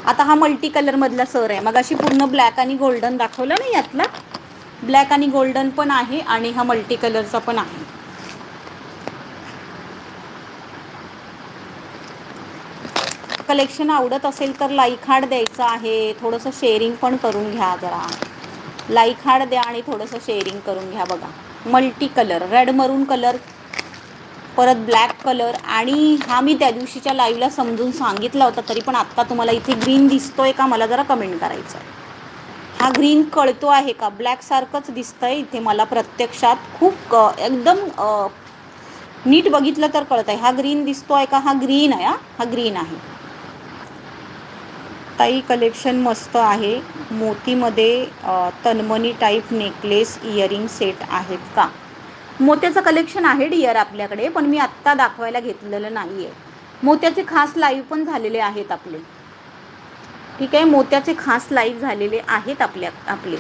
आता हा multi कलरमधला sir आहे. मग अशी पूर्ण ब्लॅक आणि गोल्डन दाखवलं ना, यातला ब्लॅक आणि गोल्डन पण आहे आणि हा मल्टी कलरचा पण आहे. कलेक्शन आवडत असेल तर लाईक हार्ट द्यायचं आहे. थोडंसं शेअरिंग पण करून घ्या. जरा लाईक हार्ट द्या आणि थोडंसं शेअरिंग करून घ्या. बघा मल्टी कलर, रेड मरून कलर, परत ब्लॅक कलर. आणि हा मी त्या दिवशीच्या लाईव्हला समजून सांगितला होता, तरी पण आत्ता तुम्हाला इथे ग्रीन दिसतोय का मला जरा कमेंट करायचं आहे. हा ग्रीन कळतो आहे का? ब्लॅक सारखंच दिसतंय इथे मला प्रत्यक्षात. खूप एकदम नीट बघितलं तर कळत आहे. हा ग्रीन दिसतोय का? हा ग्रीन आहे. हा ग्रीन आहे ताई. कलेक्शन मस्त आहे. मोतीमध्ये तन्मणी टाईप नेकलेस इयरिंग सेट आहेत का? मोत्याचं कलेक्शन आहे डिअर आपल्याकडे, पण मी आत्ता दाखवायला घेतलेलं नाही आहे. मोत्याचे खास लाईव्ह पण झालेले आहेत आपले. ठीक आहे, मोत्याचे खास लाईव्ह झालेले आहेत आपले.